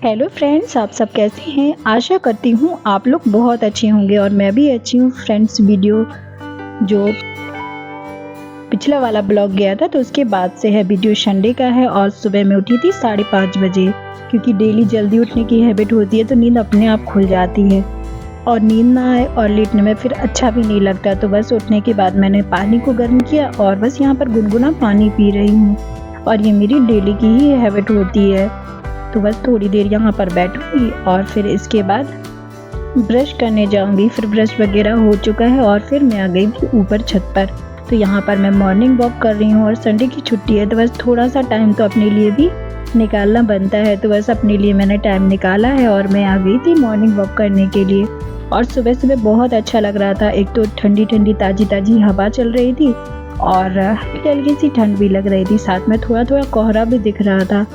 Hello friends, आप सब कैसे हैं। आशा करती हूँ आप लोग बहुत अच्छे होंगे और मैं भी अच्छी हूँ। फ्रेंड्स, वीडियो जो पिछला वाला ब्लॉग गया था तो उसके बाद से है। वीडियो संडे का है और सुबह मैं उठी थी 5:30 बजे, क्योंकि डेली जल्दी उठने की हैबिट होती है तो नींद अपने आप खुल जाती है और नींद ना आए और लेटने में फिर अच्छा भी नहीं लगता। तो बस उठने के बाद मैंने पानी को गर्म किया और बस यहाँ पर गुनगुना पानी पी रही हूँ और ये मेरी डेली की ही हैबिट होती है। तो बस थोड़ी देर यहाँ पर बैठूंगी और फिर इसके बाद ब्रश करने जाऊंगी। फिर ब्रश वगैरह हो चुका है और फिर मैं आ गई थी ऊपर छत पर। तो यहाँ पर मैं मॉर्निंग वॉक कर रही हूँ और संडे की छुट्टी है तो बस थोड़ा सा टाइम तो अपने लिए भी निकालना बनता है। तो बस अपने लिए मैंने टाइम निकाला है और मैं आ गई थी मॉर्निंग वॉक करने के लिए। और सुबह सुबह बहुत अच्छा लग रहा था। एक तो ठंडी ठंडी ताज़ी ताज़ी हवा चल रही थी और हल्की हल्की सी ठंड भी लग रही थी, साथ में थोड़ा थोड़ा कोहरा भी दिख रहा था,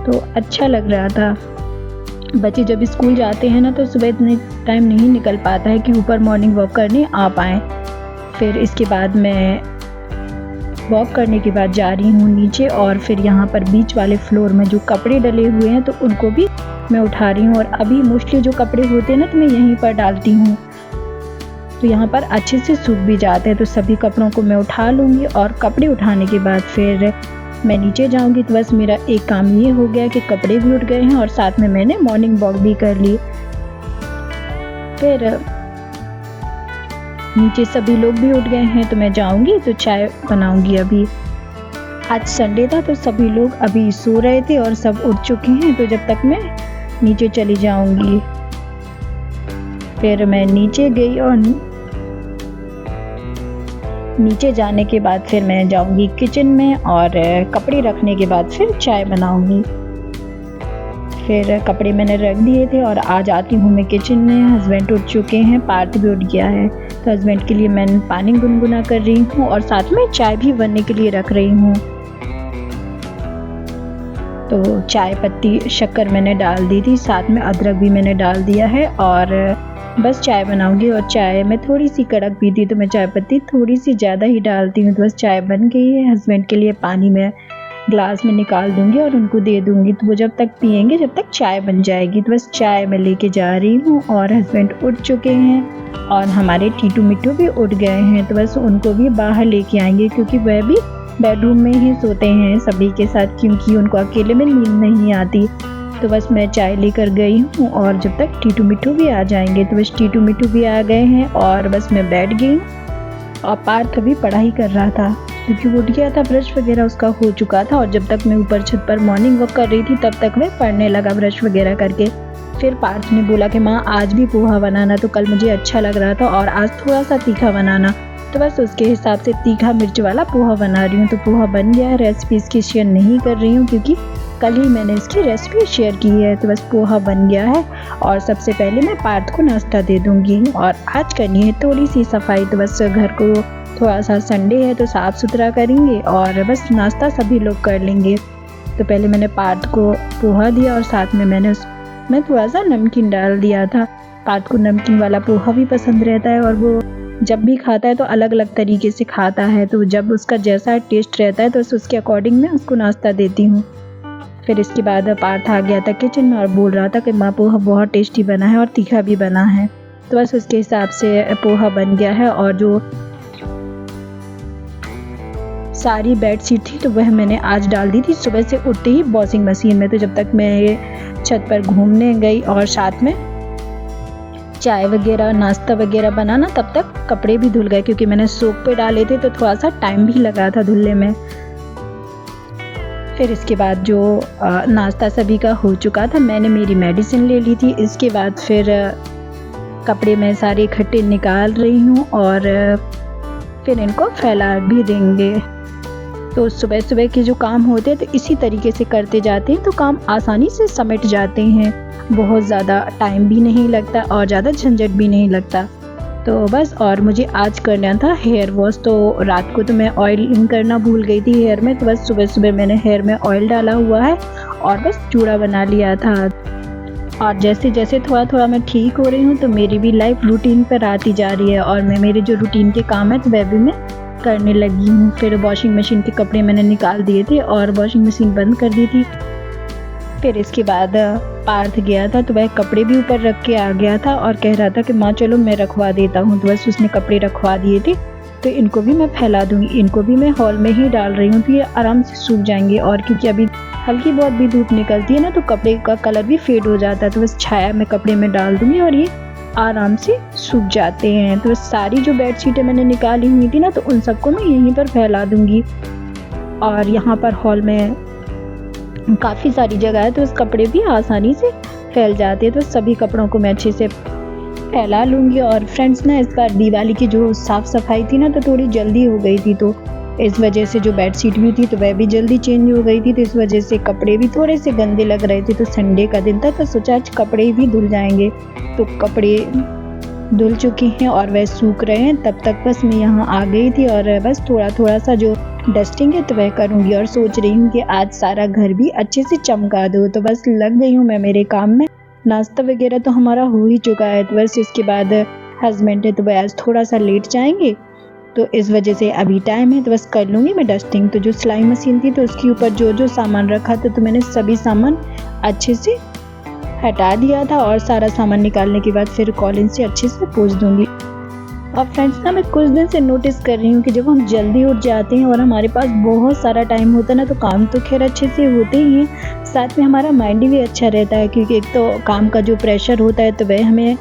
तो अच्छा लग रहा था। बच्चे जब स्कूल जाते हैं ना तो सुबह इतने टाइम नहीं निकल पाता है कि ऊपर मॉर्निंग वॉक करने आ पाएँ। फिर इसके बाद मैं वॉक करने के बाद जा रही हूँ नीचे और फिर यहाँ पर बीच वाले फ्लोर में जो कपड़े डले हुए हैं तो उनको भी मैं उठा रही हूँ। और अभी मोस्टली जो कपड़े होते हैं ना तो मैं यहीं पर डालती हूँ, तो यहाँ पर अच्छे से सूख भी जाते हैं। तो सभी कपड़ों को मैं उठा लूँगी और कपड़े उठाने के बाद फिर मैं नीचे जाऊँगी। तो बस मेरा एक काम ये हो गया कि कपड़े भी उठ गए हैं और साथ में मैंने मॉर्निंग वॉक भी कर ली। फिर नीचे सभी लोग भी उठ गए हैं तो मैं जाऊँगी तो चाय बनाऊँगी। अभी आज संडे था तो सभी लोग अभी सो रहे थे और सब उठ चुके हैं, तो जब तक मैं नीचे चली जाऊँगी। फिर मैं नीचे गई और नीचे जाने के बाद फिर मैं जाऊंगी किचन में और कपड़े रखने के बाद फिर चाय बनाऊंगी। फिर कपड़े मैंने रख दिए थे और आ जाती हूँ मैं किचन में। हस्बैंड उठ चुके हैं, पार्थ भी उठ गया है, तो हस्बैंड के लिए मैं पानी गुनगुना कर रही हूँ और साथ में चाय भी बनने के लिए रख रही हूँ। तो चाय पत्ती शक्कर मैंने डाल दी थी, साथ में अदरक भी मैंने डाल दिया है और बस चाय बनाऊंगी। और चाय में थोड़ी सी कड़क पीती तो मैं चाय पत्ती थोड़ी सी ज़्यादा ही डालती हूँ। तो बस चाय बन गई है। हस्बैंड के लिए पानी मैं ग्लास में निकाल दूंगी और उनको दे दूंगी, तो वो जब तक पियेंगे जब तक चाय बन जाएगी। तो बस चाय मैं लेके जा रही हूँ और हस्बैंड उठ चुके हैं और हमारे टीटू मिट्टू भी उठ गए हैं। तो बस उनको भी बाहर लेके आएंगे क्योंकि वह भी बेडरूम में ही सोते हैं सभी के साथ, क्योंकि उनको अकेले में नींद नहीं आती। तो बस मैं चाय लेकर गई हूँ और जब तक टीटू मिट्टू भी आ जाएंगे। तो बस टीटू मिट्टू भी आ गए हैं और बस मैं बैठ गई और पार्थ भी पढ़ाई कर रहा था क्योंकि वो उठ गया था, ब्रश वगैरह उसका हो चुका था। और जब तक मैं ऊपर छत पर मॉर्निंग वॉक कर रही थी तब तक मैं पढ़ने लगा ब्रश वगैरह करके। फिर पार्थ ने बोला कि माँ आज भी पोहा बनाना, तो कल मुझे अच्छा लग रहा था और आज थोड़ा सा तीखा बनाना, तो बस उसके हिसाब से तीखा मिर्च वाला पोहा बना रही हूँ। तो पोहा बन गया है। रेसिपी इसकी शेयर नहीं कर रही हूँ क्योंकि कल ही मैंने इसकी रेसिपी शेयर की है। तो बस पोहा बन गया है और सबसे पहले मैं पार्थ को नाश्ता दे दूँगी और आज करनी है थोड़ी सी सफाई। तो बस घर को थोड़ा सा संडे है तो साफ़ सुथरा करेंगे और बस नाश्ता सभी लोग कर लेंगे। तो पहले मैंने पार्थ को पोहा दिया और साथ में मैं थोड़ा सा नमकीन डाल दिया था। पार्थ को नमकीन वाला पोहा भी पसंद रहता है और वो जब भी खाता है तो अलग अलग तरीके से खाता है, तो जब उसका जैसा टेस्ट रहता है तो उसके अकॉर्डिंग मैं उसको नाश्ता देती हूँ। फिर इसके बाद पार्थ आ गया था किचन में और बोल रहा था कि माँ पोहा बहुत टेस्टी बना है और तीखा भी बना है। तो बस उसके हिसाब से पोहा बन गया है। और जो सारी बेडशीट थी तो वह मैंने आज डाल दी थी सुबह से उठते ही वॉशिंग मशीन में। तो जब तक मैं छत पर घूमने गई और साथ में चाय वगैरह नाश्ता वगैरह बनाना, तब तक कपड़े भी धुल गए क्योंकि मैंने सोक पे डाले थे तो थोड़ा सा टाइम भी लगा था धुलने में। फिर इसके बाद जो नाश्ता सभी का हो चुका था, मैंने मेरी मेडिसिन ले ली थी। इसके बाद फिर कपड़े मैं सारे इकट्ठे निकाल रही हूँ और फिर इनको फैला भी देंगे। तो सुबह सुबह के जो काम होते हैं तो इसी तरीके से करते जाते हैं तो काम आसानी से समेट जाते हैं। बहुत ज़्यादा टाइम भी नहीं लगता और ज़्यादा झंझट भी नहीं लगता। तो बस और मुझे आज करना था हेयर वॉश, तो रात को तो मैं ऑयलिंग करना भूल गई थी हेयर में। तो बस सुबह सुबह मैंने हेयर में ऑयल डाला हुआ है और बस जूड़ा बना लिया था। और जैसे जैसे थोड़ा थोड़ा मैं ठीक हो रही हूँ तो मेरी भी लाइफ रूटीन पर आती जा रही है और मैं मेरे जो रूटीन के काम है तो वह भी मैं करने लगी हूँ। फिर वॉशिंग मशीन के कपड़े मैंने निकाल दिए थे और वॉशिंग मशीन बंद कर दी थी। फिर इसके बाद पार्थ गया था तो वह कपड़े भी ऊपर रख के आ गया था और कह रहा था कि माँ चलो मैं रखवा देता हूँ। तो बस उसने कपड़े रखवा दिए थे, तो इनको भी मैं फैला दूंगी। इनको भी मैं हॉल में ही डाल रही हूँ तो ये आराम से सूख जाएंगे। और क्योंकि अभी हल्की बहुत भी धूप निकलती है ना तो कपड़े का कलर भी फेड हो जाता है, तो बस छाया में कपड़े में डाल दूंगी और ये आराम से सूख जाते हैं। तो बस सारी जो बेडशीटें मैंने निकाली हुई थी ना तो उन सबको मैं यहीं पर फैला दूंगी। और यहाँ पर हॉल में काफ़ी सारी जगह है तो उस कपड़े भी आसानी से फैल जाते हैं। तो सभी कपड़ों को मैं अच्छे से फैला लूँगी। और फ्रेंड्स ना इस बार दिवाली की जो साफ़ सफाई थी ना तो थोड़ी जल्दी हो गई थी, तो इस वजह से जो बेडशीट भी थी तो वह भी जल्दी चेंज हो गई थी, तो इस वजह से कपड़े भी थोड़े से गंदे लग रहे थे। तो संडे का दिन था तो सोचा आज कपड़े भी धुल जाएंगे। तो कपड़े धुल चुके हैं और वह सूख रहे हैं। तब तक बस मैं यहाँ आ गई थी और बस थोड़ा सा जो डस्टिंग है तो वह करूँगी। और सोच रही हूँ कि आज सारा घर भी अच्छे से चमका दूँ। तो बस लग गई हूँ मैं मेरे काम में। नाश्ता वगैरह तो हमारा हो ही चुका है, तो बस इसके बाद हस्बैंड है तो वह आज थोड़ा सा लेट जाएंगे, तो इस वजह से अभी टाइम है तो बस कर लूँगी मैं डस्टिंग। तो जो सिलाई मशीन थी तो उसके ऊपर जो जो सामान रखा था तो मैंने सभी सामान अच्छे से हटा दिया था और सारा सामान निकालने के बाद फिर कॉलिन से अच्छे से पोंछ दूँगी। और फ्रेंड्स ना मैं कुछ दिन से नोटिस कर रही हूँ कि जब हम जल्दी उठ जाते हैं और हमारे पास बहुत सारा टाइम होता है ना तो काम तो खैर अच्छे से होते ही हैं, साथ में हमारा माइंड भी अच्छा रहता है, क्योंकि एक तो काम का जो प्रेशर होता है तो वह हमें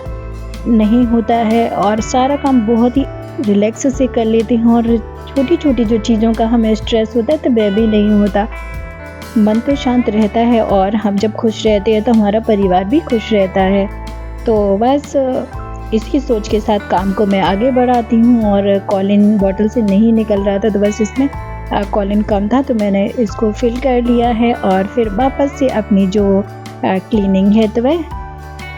नहीं होता है और सारा काम बहुत ही रिलैक्स से कर लेते हैं। और छोटी छोटी जो चीज़ों का हमें स्ट्रेस होता है तो वह भी नहीं होता, मन तो शांत रहता है। और हम जब खुश रहते हैं तो हमारा परिवार भी खुश रहता है। तो बस इसकी सोच के साथ काम को मैं आगे बढ़ाती हूँ। और कॉलिन बॉटल से नहीं निकल रहा था तो बस इसमें कॉलिन कम था तो मैंने इसको फिल कर लिया है और फिर वापस से अपनी जो क्लीनिंग है तो वह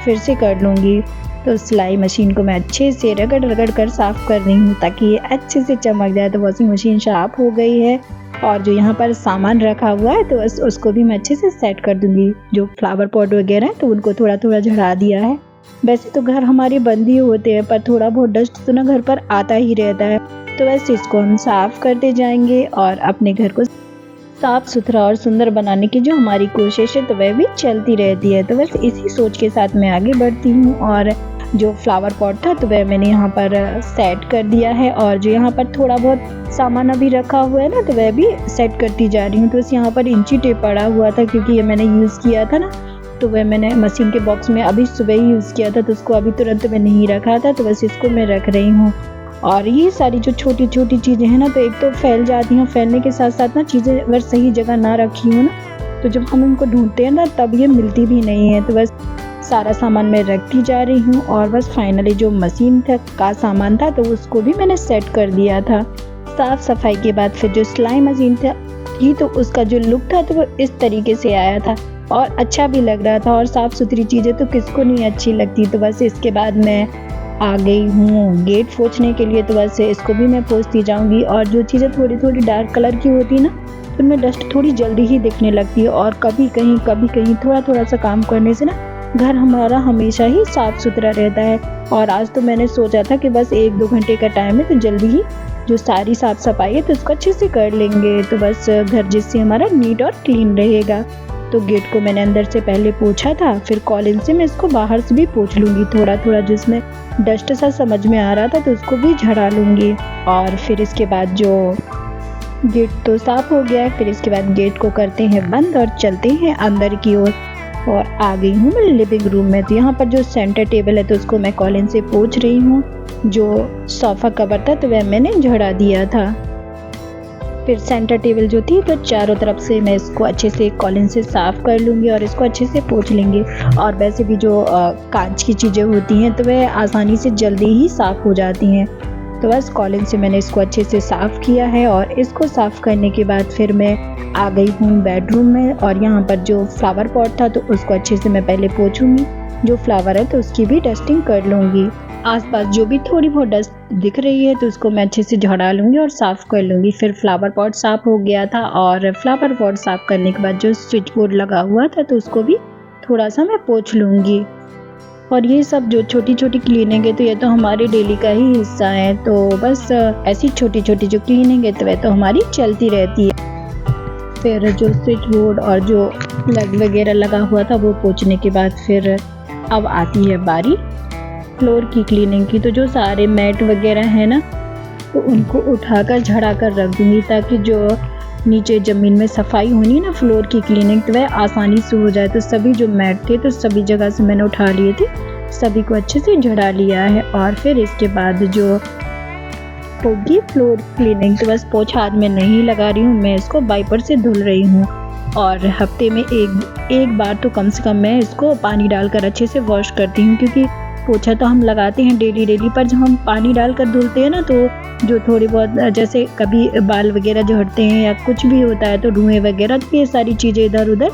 फिर से कर लूँगी। तो सिलाई मशीन को मैं अच्छे से रगड़ कर साफ़ कर रही हूँ ताकि ये अच्छे से चमक जाए। तो वॉशिंग मशीन साफ हो गई है और जो यहाँ पर सामान रखा हुआ है तो बस उसको भी मैं अच्छे से सेट कर दूँगी। जो फ्लावर पॉट वगैरह है तो उनको थोड़ा झड़ा दिया है। वैसे तो घर हमारे बंद ही होते हैं पर थोड़ा बहुत डस्ट तो ना घर पर आता ही रहता है, तो वैसे इसको हम साफ़ करते जाएंगे और अपने घर को साफ़ सुथरा और सुंदर बनाने की जो हमारी कोशिश है तो वह भी चलती रहती है। तो बस इसी सोच के साथ मैं आगे बढ़ती हूँ। और जो फ्लावर पॉट था तो वह मैंने यहाँ पर सेट कर दिया है और जो यहाँ पर थोड़ा बहुत सामान अभी रखा हुआ है ना तो वह भी सेट करती जा रही हूँ। तो बस यहाँ पर इंची टेप पड़ा हुआ था क्योंकि ये मैंने यूज़ किया था ना, तो वह मैंने मशीन के बॉक्स में अभी सुबह ही यूज़ किया था तो उसको अभी तुरंत में नहीं रखा था, तो बस इसको मैं रख रही हूँ। और ये सारी जो छोटी छोटी चीज़ें हैं ना तो एक तो फैल जाती हैं, फैलने के साथ साथ ना चीज़ें अगर सही जगह ना रखी हो ना तो जब हम उनको ढूंढते हैं ना तब ये मिलती भी नहीं है। तो बस सारा सामान मैं रखती जा रही हूँ और बस फाइनली जो मशीन का सामान था तो उसको भी मैंने सेट कर दिया था। साफ़ सफाई के बाद फिर जो सिलाई मशीन थी तो उसका जो लुक था तो वो इस तरीके से आया था और अच्छा भी लग रहा था। और साफ़ सुथरी चीज़ें तो किसको नहीं अच्छी लगती। तो बस इसके बाद मैं आ गई हूँ गेट पोंछने के लिए, तो बस इसको भी मैं पोंछती जाऊँगी। और जो चीज़ें थोड़ी डार्क कलर की होती ना तो उनमें डस्ट थोड़ी जल्दी ही दिखने लगती है और कभी कहीं थोड़ा सा काम करने से ना घर हमारा हमेशा ही साफ़ सुथरा रहता है। और आज तो मैंने सोचा था कि बस 1-2 घंटे का टाइम है तो जल्दी ही जो सारी साफ़ सफाई है तो उसको अच्छे से कर लेंगे, तो बस घर जिससे हमारा नीट और क्लीन रहेगा। तो गेट को मैंने अंदर से पहले पोंछा था, फिर कॉलिन से मैं इसको बाहर से भी पोंछ लूँगी थोड़ा जिसमें डस्ट सा समझ में आ रहा था तो उसको भी झड़ा लूँगी। और फिर इसके बाद जो गेट तो साफ़ हो गया है, फिर इसके बाद गेट को करते हैं बंद और चलते हैं अंदर की ओर। और आ गई हूँ मैं लिविंग रूम में। तो यहाँ पर जो सेंटर टेबल है तो उसको मैं कॉलिन से पोंछ रही हूँ। जो सोफ़ा कवर था तो वह मैंने झड़ा दिया था। फिर सेंटर टेबल जो थी तो चारों तरफ से मैं इसको अच्छे से कॉलिन से साफ़ कर लूँगी और इसको अच्छे से पोंछ लेंगे। और वैसे भी जो कांच की चीज़ें होती हैं तो वह आसानी से जल्दी ही साफ़ हो जाती हैं। तो बस कॉलिन से मैंने इसको अच्छे से साफ़ किया है और इसको साफ़ करने के बाद फिर मैं आ गई हूँ बेडरूम में। और यहाँ पर जो फ्लावर पॉट था तो उसको अच्छे से मैं पहले पोंछूंगी। जो फ्लावर है तो उसकी भी डस्टिंग कर लूँगी। आसपास जो भी थोड़ी बहुत डस्ट दिख रही है तो उसको मैं अच्छे से झड़ा लूँगी और साफ़ कर लूँगी। फिर फ्लावर पॉट साफ़ हो गया था और फ्लावर पॉट साफ़ करने के बाद जो स्विच बोर्ड लगा हुआ था तो उसको भी थोड़ा सा मैं पोंछ लूँगी। और ये सब जो छोटी क्लीनिंग है तो ये तो हमारे डेली का ही हिस्सा है। तो बस ऐसी छोटी जो क्लीनिंग है तो वह तो हमारी चलती रहती है। फिर जो स्विच बोर्ड और जो प्लग वगैरह लगा हुआ था वो पोंछने के बाद फिर अब आती है बारी फ्लोर की क्लीनिंग की। तो जो सारे मैट वगैरह है ना, तो उनको उठाकर झड़ा कर रख दूँगी ताकि जो नीचे ज़मीन में सफाई होनी है ना फ्लोर की क्लीनिंग, तो वह आसानी से हो जाए। तो सभी जो मैट थे तो सभी जगह से मैंने उठा लिए थे, सभी को अच्छे से झड़ा लिया है। और फिर इसके बाद जो होगी फ्लोर क्लीनिंग, तो बस पोछा आज मैं नहीं लगा रही हूँ, मैं इसको वाइपर से धुल रही हूँ। और हफ्ते में एक बार तो कम से कम मैं इसको पानी डालकर अच्छे से वॉश करती हूँ, क्योंकि पोछा तो हम लगाते हैं डेली, पर जब हम पानी डालकर धुलते हैं ना, तो जो थोड़ी बहुत जैसे कभी बाल वगैरह झड़ते हैं या कुछ भी होता है तो रुएँ वगैरह, तो ये सारी चीज़ें इधर उधर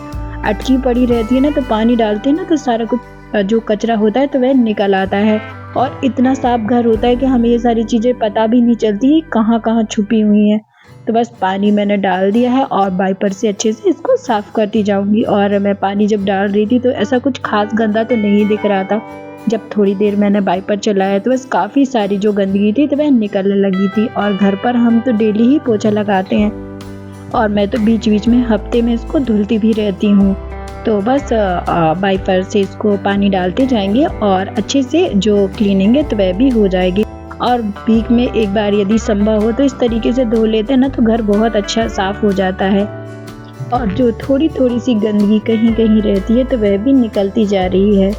अटकी पड़ी रहती है ना, तो पानी डालते हैं ना तो सारा कुछ जो कचरा होता है तो वह निकल आता है। और इतना साफ घर होता है कि हमें ये सारी चीज़ें पता भी नहीं चलती कहाँ कहाँ छुपी हुई हैं। तो बस पानी मैंने डाल दिया है और वाइपर से अच्छे से इसको साफ़ करती जाऊँगी। और मैं पानी जब डाल रही थी तो ऐसा कुछ खास गंदा तो नहीं दिख रहा था। जब थोड़ी देर मैंने वाइपर चलाया तो बस काफ़ी सारी जो गंदगी थी तो वह निकलने लगी थी। और घर पर हम तो डेली ही पोछा लगाते हैं और मैं तो बीच बीच में हफ्ते में इसको धुलती भी रहती हूँ। तो बस वाइपर से इसको पानी डालते जाएंगे और अच्छे से जो क्लीनिंग है तो वह भी हो जाएगी। और वीक में एक बार यदि संभव हो तो इस तरीके से धो लेते हैं ना, तो घर बहुत अच्छा साफ़ हो जाता है। और जो थोड़ी थोड़ी सी गंदगी कहीं कहीं रहती है तो वह भी निकलती जा रही है,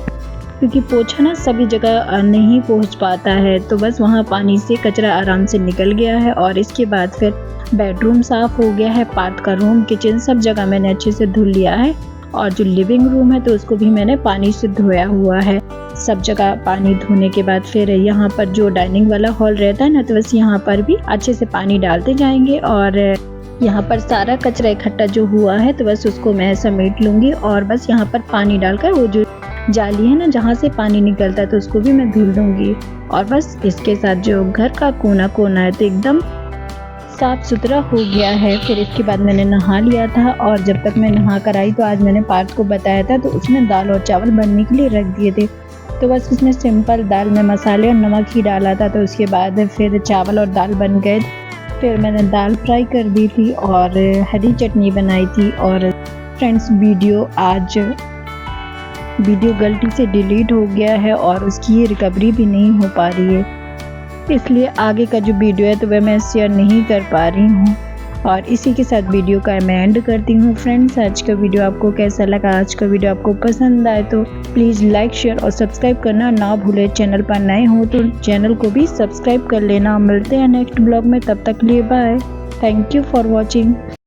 क्योंकि पोछा ना सभी जगह नहीं पहुंच पाता है। तो बस वहाँ पानी से कचरा आराम से निकल गया है। और इसके बाद फिर बेडरूम साफ़ हो गया है, पार्ट का रूम, किचन, सब जगह मैंने अच्छे से धुल लिया है। और जो लिविंग रूम है तो उसको भी मैंने पानी से धोया हुआ है। सब जगह पानी धोने के बाद फिर यहाँ पर जो डाइनिंग वाला हॉल रहता है ना, तो बस यहाँ पर भी अच्छे से पानी डालते जाएंगे। और यहाँ पर सारा कचरा इकट्ठा जो हुआ है तो बस उसको मैं समेट लूँगी। और बस यहाँ पर पानी डालकर वो जो जाली है ना जहाँ से पानी निकलता है तो उसको भी मैं धुल दूँगी। और बस इसके साथ जो घर का कोना कोना है तो एकदम साफ़ सुथरा हो गया है। फिर इसके बाद मैंने नहा लिया था। और जब तक मैं नहा कर आई तो आज मैंने पार्थ को बताया था, तो उसने दाल और चावल बनने के लिए रख दिए थे। तो बस उसने सिंपल दाल में मसाले और नमक ही डाला था। तो उसके बाद फिर चावल और दाल बन गए। फिर मैंने दाल फ्राई कर दी थी और हरी चटनी बनाई थी। और फ्रेंड्स, वीडियो गलती से डिलीट हो गया है और उसकी रिकवरी भी नहीं हो पा रही है, इसलिए आगे का जो वीडियो है तो वह मैं शेयर नहीं कर पा रही हूँ। और इसी के साथ वीडियो का मैं एंड करती हूँ। फ्रेंड्स, आज का वीडियो आपको कैसा लगा? आज का वीडियो आपको पसंद आए तो प्लीज़ लाइक, शेयर और सब्सक्राइब करना ना भूलें। चैनल पर नए हो तो चैनल को भी सब्सक्राइब कर लेना। मिलते हैं नेक्स्ट ब्लॉग में, तब तक लिए bye. Thank you for watching.